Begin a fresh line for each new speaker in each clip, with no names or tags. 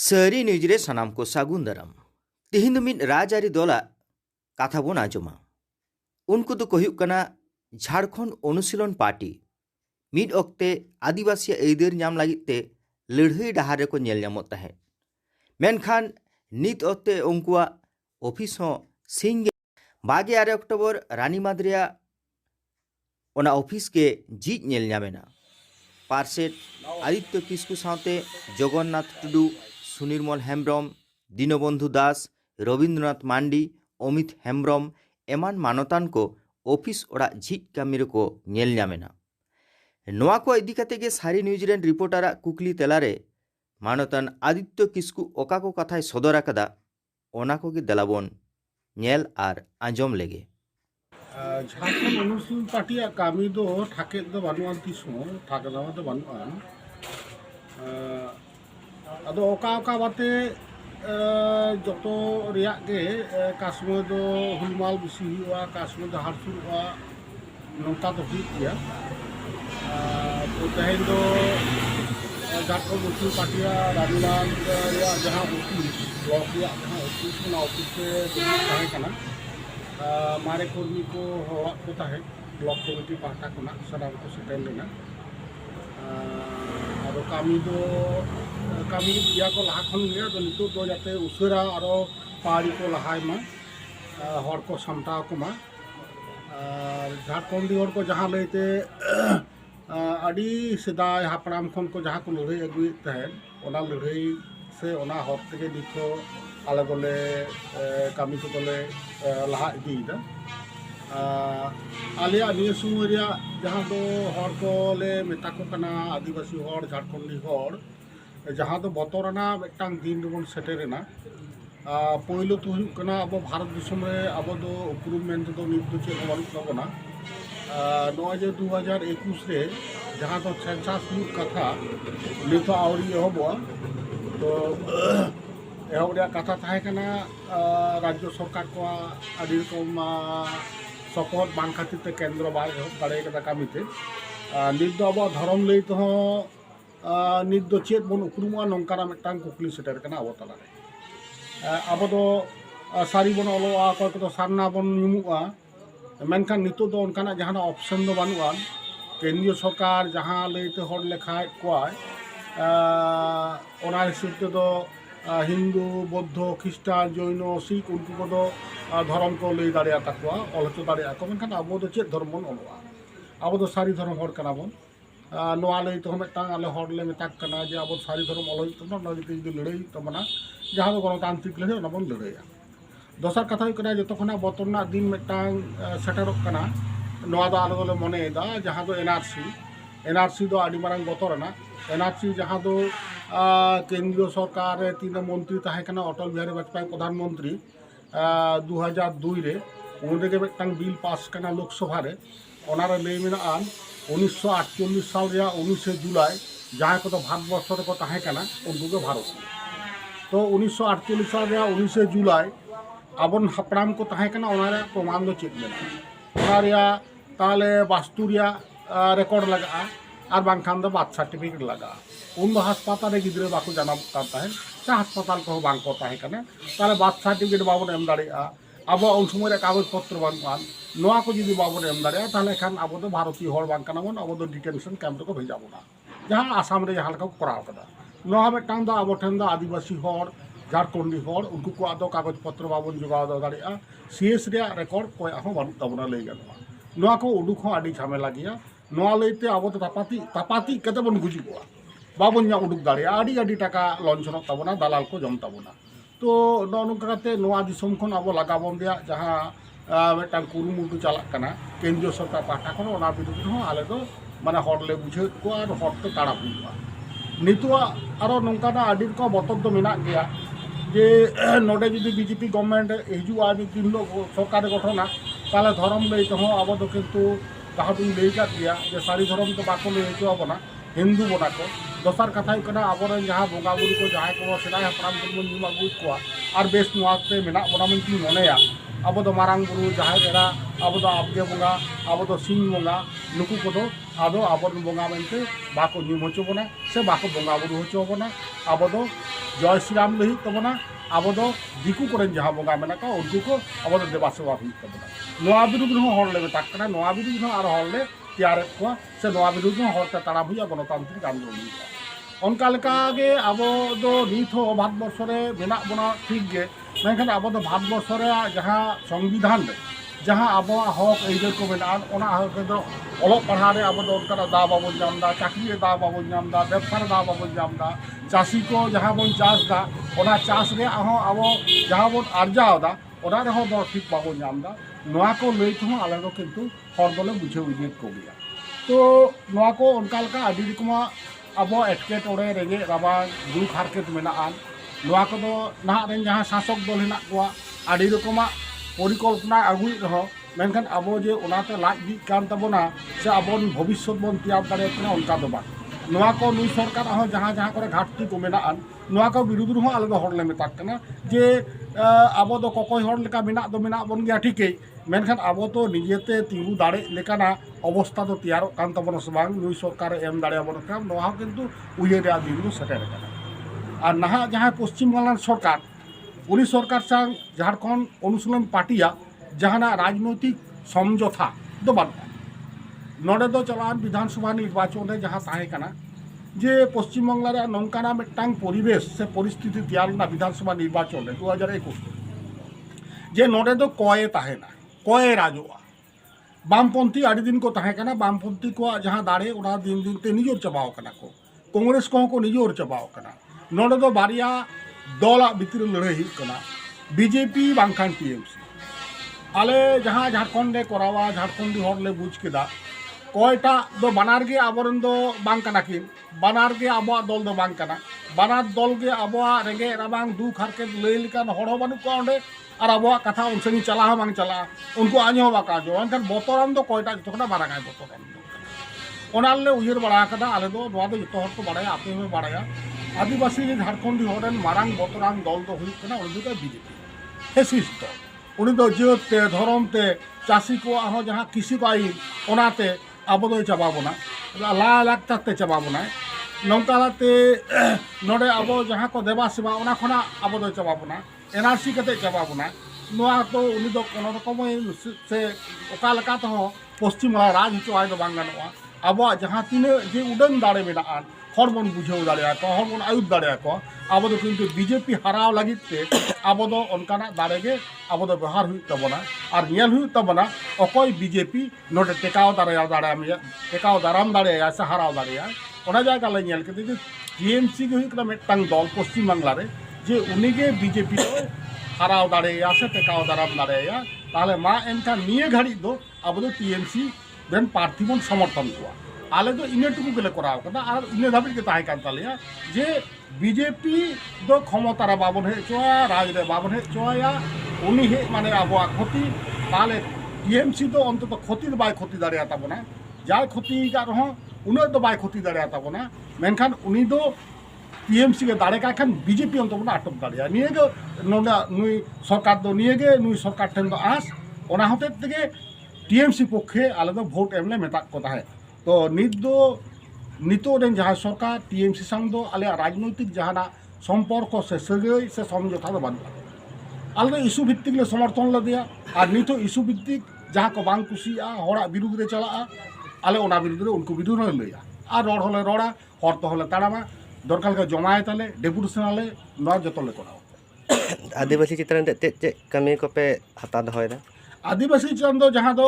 सरी न्यूज़ रे सनाम को सागुन दाराम तेहिन दो मिद राजआरी दला कथा बोन आजमा उनको तो हुयुग कना झारखंड अनुशीलन पार्टी मिद ओक्ते आदिवासी आयदार नाम लागिद ते लड़ाई डाहार रेको नेल नामोग ताहें मेनखान नित ओक्ते उनकुआ ऑफिस हो सिंह 22 अक्टोबर रानीमाद रेया ओना ऑफिस के झीज नेल नामेना पार्सेट आदित्य किस्कु साथे जगन्नाथ टुडू सुनिर्मल हेम्ब्रम दीनबंधु दास रवींद्रनाथ मांडी अमित हेम्ब्रम एमान मानतान को ऑफिस ओड़ा झीज कामी रेको नेल नामेना नोआ को इदी कते गे सारी न्यूज़ रेन रिपोर्टरा कुकली तेलारे मानतान आदित्य किस्कु ओका को कथाय सदर आकादा ओना को गे देलाबन नेल आर आंजम लेगे
झारखंड अनुशीलन पार्टी कामी दो ठाके दो बानुआन तिसो ठाके दावा दो बानुआन आदो ओका ओका बाते जतो रियाक गे कासमय दो हुलमाल बिसि हुआ कासमय दो हारसुरवा नोंका दो हुई गया तो तेहेन दो झारखंड अनुशीलन पार्टी रानीगंज रिया जहां ऑफिस ब्लॉक रिया जहां ऑफिस ना ऑफिस से ताहे कना मारे कर्मी को हवा को ताहे ब्लॉक कमिटी पाहटा को सारा को सेटेल लेना और कामी दो कामी या को लाहा खन गया तो नितो दो जाते उसरा और पारी को लहाय मा हर को समता को मा झारखंडी हर को जहां लेते अड़ी सिदाय हापराम खन को जहां को लड़ाई अगुई ताहे ओना लड़ाई से ओना हर तके नितो आले बोले कामी को बोले लहा इदीदा आलिया निये समय जहाँ दो हर को ले मेता को कना आदिवासी हर झारखंडी हर जहाँ दो बतरना मिदटांग दिन रेबन सेटेरेना पहिलो तो हुयुग कना अब भारत दिसम रे अब दो उपरुम मेनते दो नित दो चेद बानुग ताबोना नय जे 2021 रे जहाँ दो सेंसास हुयुग कथा नित आवरी एहबोआ तो एहब कथा ताहे कना राज्य सरकार को आदि रकम सपोर्ट बांग खातिर ते केंद्र बार एहब दाड़े कदा कामीते नित दो अब धर्म लई तो नित दो चेद बन उपरुमा नोंकाना मिदटांग कुकली सेटर कना अब तालारे अब दो सारी बन अलोआ अकय को सारना बन नुमुआ मेनखान नितो दो उनकाना जहां ऑप्शन दो बानुआ केंद्रीय सरकार जहां लईते हर लेखाय कोय ओना हिसाब ते दो हिंदू बौद्ध ख्रिस्टान जैन सिख उनको को धर्म को लई दाड़िया ताकुआ अलचो दाड़िया को मेनखान अब दो चेद धर्म बन अलोआ अब दो सारी धर्म हर कना बन नोआ लई तो मिदटांग आले हर ले मेताक कना जे अब सारी धर्म अलोई तो ना जुदी लड़ाई तमना जहां दो गणतांत्रिक लड़ाई ओना बन लड़ाइया दोसर कथा हुई कना जतो खना बतरना दिन मिदटांग सेटरक कना नोआ दो आले गोले मनेदा जहां दो एनआरसी दो आदि मारंग बतरना एनआरसी जहां दो केंद्रीय सरकार रे तीन मंत्री ताहे कना अटल बिहारी वाजपेयी प्रधानमंत्री 2002 रे उनदेगे मिदटांग बिल पास कना लोकसभा रे ओनारे लई मेनाआन 1948 साल रे 19 जुलाई जहां को भारतवर्ष रे को ताहे कना उनको के भारत तो 1948 साल रे 19 जुलाई आबन हापराम को ताहे कना ओनारे प्रमाण दो चेक मेना ओनारिया ताले वास्तु रिया रेकॉर्ड लगा और बांखान दो बार्थ सर्टिफिकेट लगा उन हासपाताल रे गिद्रे बाको जानाम ताहे सा हासपाताल को बांग को ताहे कना ताले बार्थ सर्टिफिकेट बाबन एम दाड़िया अब उन समय रे कागज पत्र बानुआन नोआ को जुदी बाबन एम दाड़िया ताले खान अब दो भारतीय हर बांग कना बन अब दो डिटेंशन कैंप को भेजा बोना जहां आसाम रे जहां को कराव कदा नोआ मिदटांग दो अब ठेन दो आदिवासी हर झारखंडी हर उनको को आदो कागज पत्र बाबन जुगाव दो दाड़िया सीएस रे रेकॉर्ड कोई आहो बानु ताबना लई गनवा नोआ को उडुक हो आदि झमेला गया नोआ लईते अब तो तापाती कते बन गुजिबोआ बाबन या उडुक दाड़िया आदि आदि टाका लंचन ताबना दालाल को जम ताबना तो नोनकाते नोआ दिसम खन अब लगाबन दिया जहां मिदटांग कुरुमुटु चालाक कना केंद्रीय सरकार पाटा को ओना बिरुद्ध हो आले दो माने हरले बुझे को और हरते ताड़ा हुआ नितुआ आरो नोंकाना आदि को बतक दो मेना गया जे नोडे जुदी बीजेपी गवर्नमेंट हिजुआ दिन सरकार गठना ताले धर्म लई तो अब तो किंतु कहा तुम लई का दिया जे सारी धर्म तो बाको लई जो बना हिंदू बना को दोसर कथा कना अब जहां बोगा बुरु को जहां को सेदाय हपराम को निम आगु को और बेस नोआते मेना बना मन मनेया अब दो मारांग बुरु जहां एरा अब दो आबगे बोगा अब दो सिंह बोगा नुकु को आदो आबोन बोंगा मेनते बाको ᱧᱩᱢ होचो बोना से बाको बोंगा बुरु होचो बोना आबो दो जय श्री राम लही तबना आबो दो दिकु कोरेन जहां बोंगा मेना का उनको को आबो दो देवा सेवा हुई तबना नोआ बिरुद्ध हो हर ले मेता कना नोआ बिरुद्ध हो आर हर ले तैयार को से नोआ बिरुद्ध हो हर ताड़ा हुई गणतांत्रिक आंदोलन उनका लेका गे आबो दो नीत हो भारतवर्ष रे मेना बोना ठीक गे मेनखान आबो दो भारतवर्ष रे जहां संविधान रे जहां आबो हक एजर को मेना ओना हक दो अलग पढ़ा रे आबो दो उनका दा बाबो जामदा चाकरी दा बाबो जामदा व्यवसाय दा बाबो जामदा चासी को जहां बोन चास दा ओना चास रे आहो आबो जहां बोन अर्जाव दा ओना रे हो दो ठीक बाबो जामदा नोआ को लई तो आले दो किंतु हर बोले बुझे उइनेत को गया तो नोआ को उनका लेका आदि रकमा आबो एटकेटोड़े रेगे राबा दुख हारकेत मेनाआन नोआ को दो नाहा रेन जहां शासक दल हेना कोआ आदि रकमा परिकल्पना आगुई रहो मेनखान आबो जे ओनाते लाज बि कान तबोना से आबोन भविष्य बोन तैयार दाड़े कना उनका दो बा नोआ को नुई सरकार हो जहां जहां करे घाटती को मेनाआन नोआ को विरुद्ध रहो आले दो हरले मेता कना जे आबो दो कोकोय हर लेका मेना दो मेना बोन गया ठीकई मेनखान आबो तो निजेते तिंगु दाड़े लेकाना अवस्था तो तैयार कान तबोना से बांग नुई सरकार एम दाड़े आबोन काम नोआ किंतु उये रे दिन दो सेटेर कना और नहा जहां पश्चिम बंगाल सरकार उनी सरकार संग झारखंड अनुशीलन पार्टिया जहाना राजनैतिक समझौता दो बानुआ नोडे दो चलान विधानसभा निर्वाचन रे जहां ताहे कना जे पश्चिम बंगाल रे नंकाना मिटांग परिवेश से परिस्थिति तैयार ना विधानसभा निर्वाचन रे 2021 जे नोडे दो कये ताहेना कये राजोआ बामपंथी आदि दिन को ताहे कना बामपंथी को जहां दाड़े ओना दिन दिन ते निजोर चबाव कना को कांग्रेस को निजोर चबाव कना नोडे दो बारिया दल भितर लड़ाई कना बीजेपी बांखान टीएमसी आले जहां झारखंड रे करावा झारखंडी हर ले बुझ केदा कयटा दो बानार गे आबोरन दो बांग कना किन बानार गे आबो दल दो बांग कना बानार दल गे आबो रेगे राबांग दुख हारके लई लिकान हड़ बानु को ओंडे और आबो कथा उनसेनी चला बांग चला उनको आजो बाका जो एनखान बोतरान दो कयटा जतोना बारागाय बोतरान ओनाले उयर बड़ा कदा आले दो नोआ दो जतो हर को बाड़ाया आपे में बाड़ाया आदिवासी झारखंडी हरन मारांग बतरान दल दो हुई कना उनी दो बीजेपी फेसिस्ट उनी दो जेते धरमते चासी को आहो जहां किसी को आई ओनाते आबो दो चाबाबोना ला लागताते चाबाबोना नौकालाते नोडे आबो जहां को देवा सेवा ओना खना आबो दो चाबाबोना एनआरसी कते चाबाबोना नोआ तो उनी दो कोनो रकम से ओका लका तो पश्चिम राज हिचो आय दो बांगानोआ आबो जहां तीने जे उडन दाड़े मेनाआन हर बन बुझाव दाड़े को हर बन आयुध दाड़े को आबो दो किंतु बीजेपी हराव लागित ते आबो दो ओनकाना दाड़े गे आबो दो व्यवहार हुई तबना और नियल हुई तबना अकोय बीजेपी नोटे टेकाव दाराम दाड़े से हराव दाड़े ओना जायगा ले नियल के टीएमसी गे हुई मिदटांग दल पश्चिम बांगला रे जे उनीगे बीजेपी दो हराव दाड़े से टेकाव दाराम दाड़े ताहले मा एनका निये घड़ी दो आबो दो टीएमसी बेन प्रार्थी बन समर्थन को आले दो इने टुकु गेले कराव कदा और इने धाबित के ताहे कान तालिया जे बीजेपी दो क्षमता रे बाबन हे चोया राज रे बाबन हे चोया उनी हे माने आबो क्षति ताले टीएमसी दो अंत तो क्षति बाय क्षति दाड़े ताबना जाय क्षति का रहो उने दो बाय क्षति दाड़े ताबना मेनखान उनी दो टीएमसी के दाड़े का खान बीजेपी अंत बना अटक दाड़े निये गे नोना नुई सरकार दो निये गे नुई सरकार ठेन दो आस ओना होते तेगे टीएमसी पक्षे आले दो भोट एमले मेता को ताहे तो नितो रेन जहां सरकार टीएमसी संग दो आले राजनैतिक जहाना संपर्क से सगई से समझौता दो बानुआ आले दो इशू भित्तिक ले समर्थन ले दिया और नितो इशू भित्तिक जहां को बांग कुसिया हड़ा विरुद्ध रे चला आले ओना विरुद्ध रे उनको विरुद्ध रे लइया और रोड होले रोड़ा हर तो होले ताड़ामा दरकार के जमाए ताले डेपुटेशन आले नवा जतो ले कराओ
आदिवासी चित्रन ते कमी को पे हता दहोयदा
आदिवासी चंदो जहां दो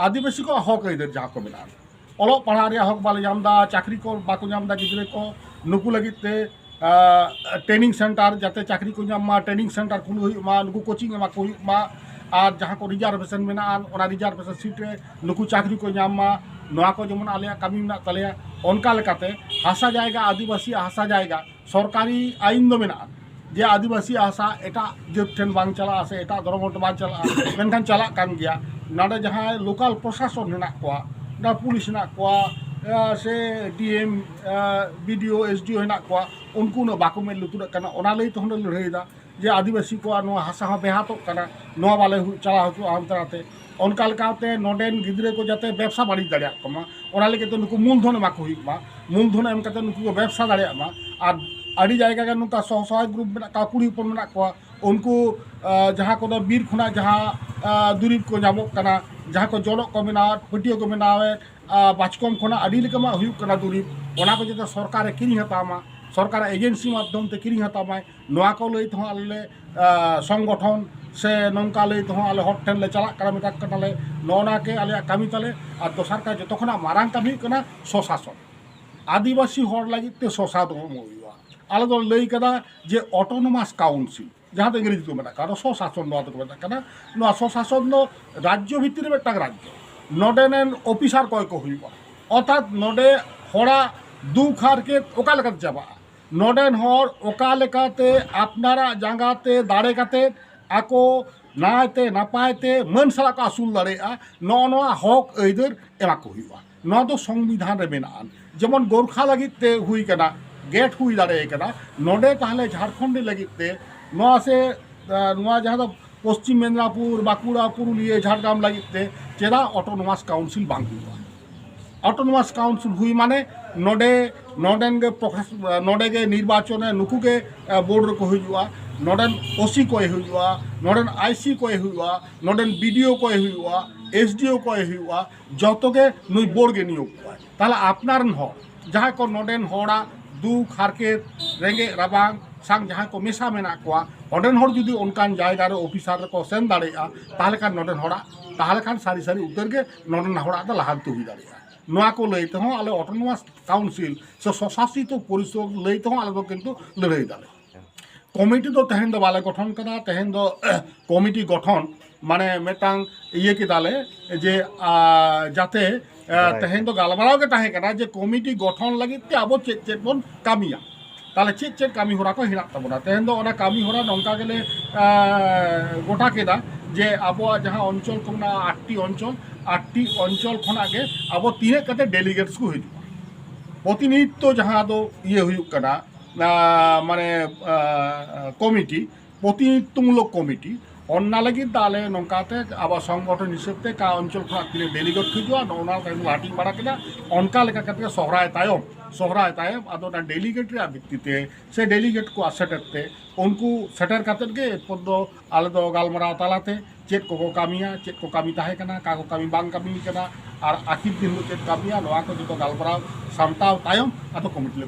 आदिवासी को हक इधर जहां को मिला अलग पढ़ा रे हक बाले जामदा चाकरी को बाको जामदा गिदरे को नुकु लगिते ट्रेनिंग सेंटर जाते चाकरी को जामा ट्रेनिंग सेंटर खुल हुई मा नुकु कोचिंग मा को मा और जहां को रिजर्वेशन मेना ओना रिजर्वेशन सीट रे नुकु चाकरी को जामा नोआ को जेमन आलिया कमी मेना तलिया ओनका लेकाते हासा जाएगा आदिवासी हासा जाएगा सरकारी आईन दो मेना जे आदिवासी आशा एटा जेट ठेन बांग चला से एटा धर्म बांग चला मेनखान चला कान गया नाडे जहां लोकल प्रशासन हेना कोआ ना पुलिस हेना कोआ से डीएम बीडीओ एसडीओ हेना कोआ उनको न बाको में लुतुर कना ओना लई तो हन लड़ाईदा जे आदिवासी को हासा हाँ बेहातों कना बाले चला हो हानते नाते उनका लेकाते नोडेन गिद्रे को जाते व्यवसा बाड़ी दाड़िया कमा ओना लेके तो नुकु मूलधन एमा को हुई मा मूलधन एम कते नुकु को व्यवसा दाड़िया मा और आड़ी जायगा के नुका सहाय ग्रुप में का कुड़ी ऊपर में को उनको जहाँ को बीर खुना जहाँ दुरीब को नामोग कना जहाँ को जोड़क को मेना पटियो को मेनावे बाचकम खुना आड़ी लेके मा हुई कना दुरीब ओना को जते सरकार किरिंग हतामा सरकार एजेंसी माध्यम ते किरिंग हतामाय नोआ को लई तो आले संगठन से नौका लई तो आले हट ठेन ले चला करा मेता कनाले नोना के आले कामी तले और दोसर का जतो खना मारांग कामी कना स्वशासन आदिवासी हर लगी ते स्वशासन हुआ आले दो लई कदा जे ऑटोनोमास काउंसिल जहाँ तो इंग्रेजी को मेता करा स्वशासन नोआ तो मेता कना नोआ स्वशासन नो राज्य भितर में टक राज्य नोडेन ऑफिसर कोय को हुआ अर्थात नोडे हड़ा दु खार के ओका लेका जाबा नोडेन हर ओका लेकाते अपनारा जांगाते दाड़े काते आको नायते नापायते मन साला को आसूल दाड़ेआ नोआ हक ऐदर एमा को हुआ नोआ दो संविधान रे मेनान जेमन गोरखा लगित ते हुई कना गेट हुई दाड़े कना नोडे ताहले झारखंड लगित ते नोआ से नोआ जहाँ दो पश्चिम मेदिनीपुर बांकुड़ा पुरुलिया झाड़ग्राम लगित ते चेदा ऑटोनोमास काउंसिल बांग हुआ ऑटोनोमास काउंसिल हुई माने नोडे नोडेन के नोडे के निर्वाचन नुकु के बोर्ड को हुआ नोडेन ओसी को हुआ नोडेन आईसी को हुआ नोडेन बीडीओ को हुआ एसडीओ को हुआ जतो के नुई बोर्ड के नियोग हुआ ताला अपनार हो जहाँ को नोडेन होड़ा दुख हारकेत रेंगे राबांग सांग जहाँ को मेसा मेना को नोडेन होड़ जुदी उनकान जायगा रे ऑफिसर को सेन दाड़ेआ ताहले खान नोडेन होड़ा ताहले खान सारी सारी उतर के नोडेन होड़ा दा लाहांतु हुई दाड़ेआ नोआ को लईते हूँ आले ऑटोनोमास काउंसिल से स्वशासित परिषद लईते हूँ आले दो किंतु लड़ाई दाले कमिटी तो तेहन दो बाले गठन करा तेहन दो कमिटी गठन माने मेटांग ये की दाले जे जाते तेहन दो गालमाराव के ताहे करा जे कमिटी गठन लगी ते अब चेक चेक बन कामिया ताले चेक चेक कामी होरा को हिना तबना तेहन दो ओना कामी होरा नंका गेले गोटा केदा जे अब जहाँ अंचल को ना 8टी अंचल 8टी अंचल खन आगे अब तीने कते डेलीगेट्स को हिजुआ प्रतिनिधित्व जहाँ दो ये हुयुक कना माने कमिटी प्रतिनिधित्वमूलक कमिटी अन्ना लगी ताले नंकाते अब संगठन हिसाब ते का अंचल खन तीने डेलीगेट हिजुआ नोना का लाटिंग बड़ा केदा अनका लेका कते सोहराय तायम आदो ना डेलीगेट रे भित्तिते से डेलीगेट को सेटरते उनको सेटर काते के पद आले दो गालमाराव तालाते चेक को कामिया चेक को कामी ताहे कना का को कामी बांग कामी कना और आखिर दिन चेक कामिया नोआ को जो गालमाराव सामताव तायम आदो कमिटी ले